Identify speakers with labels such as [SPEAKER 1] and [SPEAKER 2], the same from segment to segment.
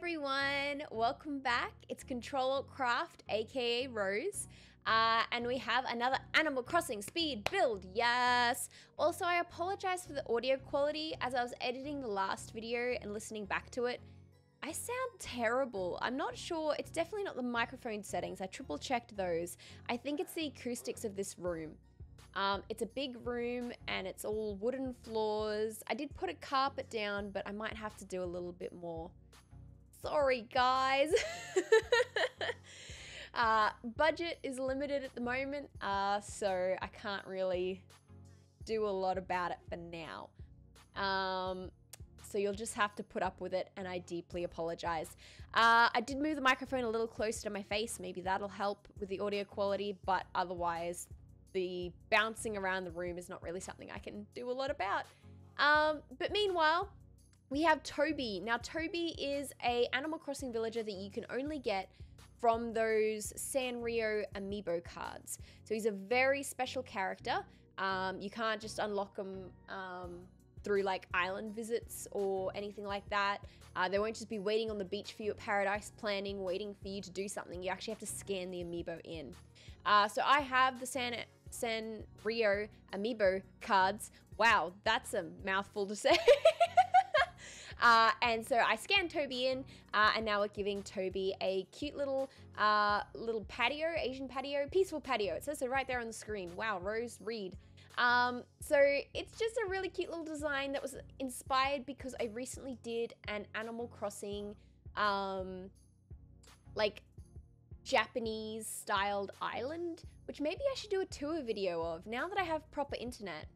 [SPEAKER 1] everyone, welcome back. It's Control Craft, aka Rose, and we have another Animal Crossing speed build, yes! Also, I apologize for the audio quality. As I was editing the last video and listening back to it, I sound terrible. I'm not sure, it's definitely not the microphone settings. I triple checked those. I think it's the acoustics of this room. It's a big room and it's all wooden floors. I did put a carpet down, but I might have to do a little bit more. Sorry, guys. Budget is limited at the moment, so I can't really do a lot about it for now. So you'll just have to put up with it, and I deeply apologize. I did move the microphone a little closer to my face. Maybe that'll help with the audio quality, but otherwise, the bouncing around the room is not really something I can do a lot about. But meanwhile, we have Toby. Now, Toby is a Animal Crossing villager that you can only get from those Sanrio amiibo cards. So he's a very special character. You can't just unlock him through like island visits or anything like that. They won't just be waiting on the beach for you at Paradise Planning, waiting for you to do something. You actually have to scan the amiibo in. So I have the Sanrio amiibo cards. Wow, that's a mouthful to say. And so I scanned Toby in, and now we're giving Toby a cute little patio, Asian patio, peaceful patio. It says so right there on the screen. Wow, Rose, read. So it's just a really cute little design that was inspired because I recently did an Animal Crossing, like Japanese styled island, which maybe I should do a tour video of now that I have proper internet.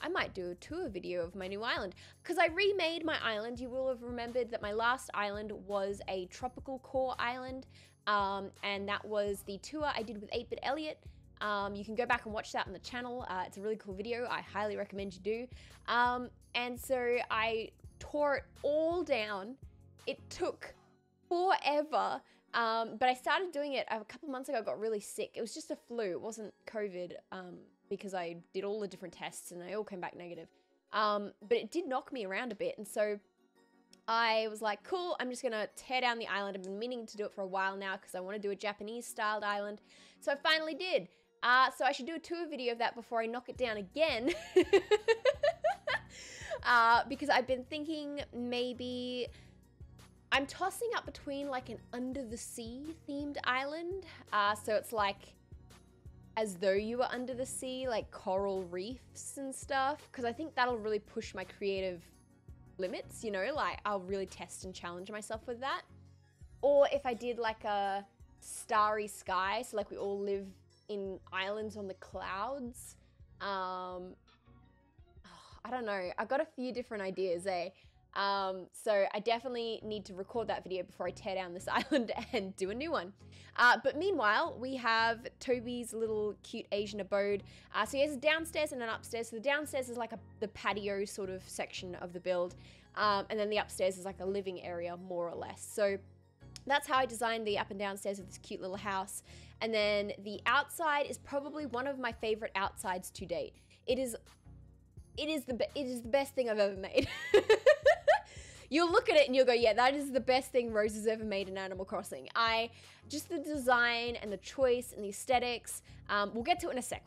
[SPEAKER 1] I might do a tour video of my new island because I remade my island. You will have remembered that my last island was a tropical core island, and that was the tour I did with 8-Bit Elliot. You can go back and watch that on the channel. It's a really cool video. I highly recommend you do. And so I tore it all down. It took forever, but I started doing it a couple months ago. I got really sick. It was just a flu. It wasn't COVID. Because I did all the different tests and they all came back negative. But it did knock me around a bit. And so I was like, cool, I'm just gonna tear down the island. I've been meaning to do it for a while now because I want to do a Japanese styled island. So I finally did. So I should do a tour video of that before I knock it down again. Because I've been thinking maybe I'm tossing up between like an under the sea themed island. So it's like, as though you were under the sea, like coral reefs and stuff, because I think that'll really push my creative limits, you know, like I'll really test and challenge myself with that. Or if I did like a starry sky, so like we all live in islands on the clouds. I don't know, I got a few different ideas, eh? So I definitely need to record that video before I tear down this island and do a new one. But meanwhile, we have Toby's little cute Asian abode. So he has a downstairs and an upstairs. So the downstairs is like the patio sort of section of the build. And then the upstairs is like a living area, more or less. So that's how I designed the up and downstairs of this cute little house. And then the outside is probably one of my favorite outsides to date. It is the best thing I've ever made. You'll look at it and you'll go, yeah, that is the best thing Rose has ever made in Animal Crossing. Just the design and the choice and the aesthetics. We'll get to it in a sec.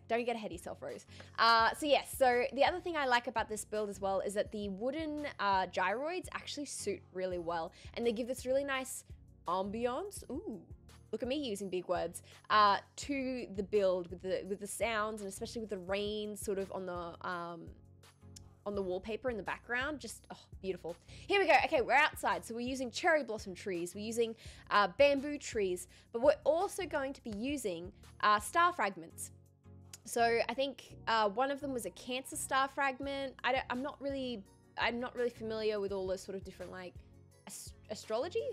[SPEAKER 1] Don't get ahead of yourself, Rose. So yes, so the other thing I like about this build as well is that the wooden gyroids actually suit really well. And they give this really nice ambiance. Ooh. Look at me using big words, to the build with the sounds and especially with the rain sort of on the wallpaper in the background. Just, oh, beautiful. Here we go. Okay, we're outside. So we're using cherry blossom trees. We're using bamboo trees, but we're also going to be using star fragments. So I think one of them was a Cancer star fragment. I'm not really familiar with all those sort of different like astrology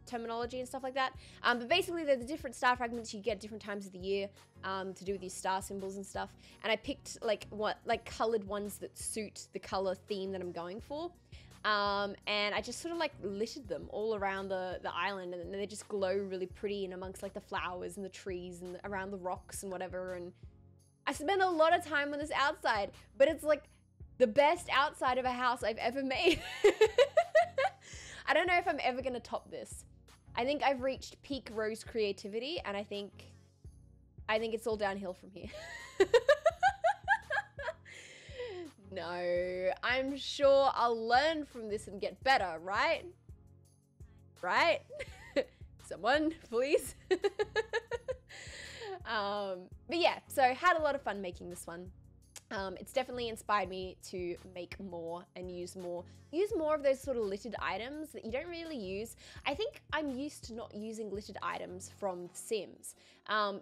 [SPEAKER 1] terminology and stuff like that, but basically they're the different star fragments you get at different times of the year to do with these star symbols and stuff. And I picked like colored ones that suit the color theme that I'm going for, and I just sort of like littered them all around the island, and they just glow really pretty and amongst like the flowers and the trees and around the rocks and whatever. And I spent a lot of time on this outside, but it's like The best outside of a house I've ever made. I don't know if I'm ever gonna top this. I think I've reached peak Rose creativity, and I think it's all downhill from here. No, I'm sure I'll learn from this and get better, right? Right? Someone, please. But yeah, so had a lot of fun making this one. It's definitely inspired me to make more and use more of those sort of littered items that you don't really use. I think I'm used to not using littered items from The Sims,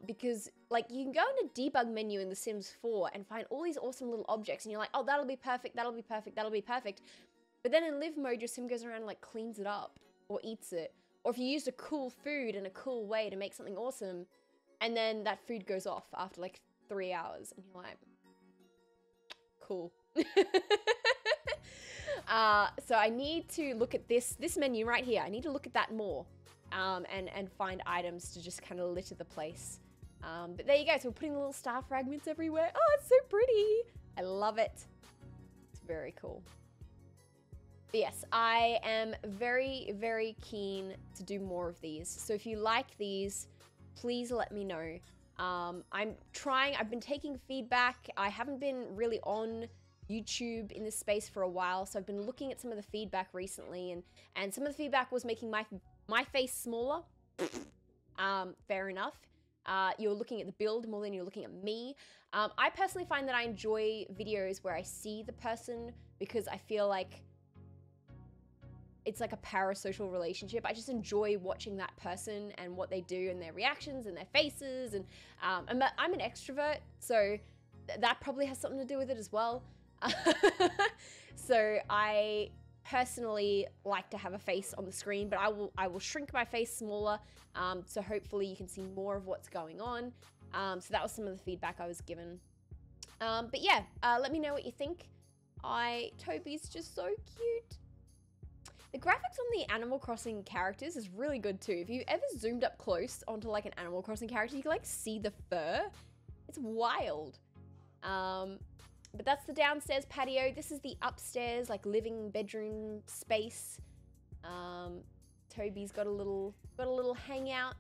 [SPEAKER 1] because like you can go in a debug menu in The Sims 4 and find all these awesome little objects and you're like, oh, that'll be perfect, that'll be perfect, that'll be perfect. But then in live mode, your sim goes around and like cleans it up or eats it. Or if you used a cool food in a cool way to make something awesome, and then that food goes off after like 3 hours and you're like, cool. So I need to look at this menu right here. I need to look at that more, and find items to just kind of litter the place. But there you go. So we're putting little star fragments everywhere. Oh, it's so pretty. I love it. It's very cool. But yes, I am very, very keen to do more of these. So if you like these, please let me know. I've been taking feedback. I haven't been really on YouTube in this space for a while, so I've been looking at some of the feedback recently, and some of the feedback was making my face smaller. Fair enough. You're looking at the build more than you're looking at me. I personally find that I enjoy videos where I see the person because I feel like it's like a parasocial relationship. I just enjoy watching that person and what they do and their reactions and their faces. And I'm an extrovert, so that probably has something to do with it as well. So I personally like to have a face on the screen, but I will shrink my face smaller. So hopefully you can see more of what's going on. So that was some of the feedback I was given. But yeah, let me know what you think. Toby's just so cute. The graphics on the Animal Crossing characters is really good too. If you ever zoomed up close onto like an Animal Crossing character, you can like see the fur. It's wild. But that's the downstairs patio. This is the upstairs like living bedroom space. Toby's got a little hangout.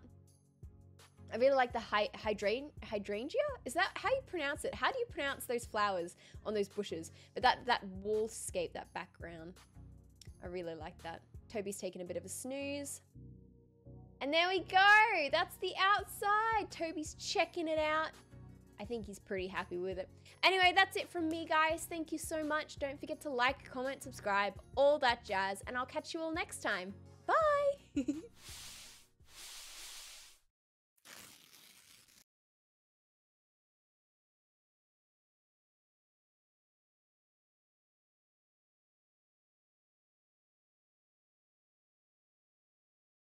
[SPEAKER 1] I really like the hydrangea. Is that how you pronounce it? How do you pronounce those flowers on those bushes? But that wallscape, that background. I really like that. Toby's taking a bit of a snooze. And there we go. That's the outside. Toby's checking it out. I think he's pretty happy with it. Anyway, that's it from me, guys. Thank you so much. Don't forget to like, comment, subscribe, all that jazz, and I'll catch you all next time.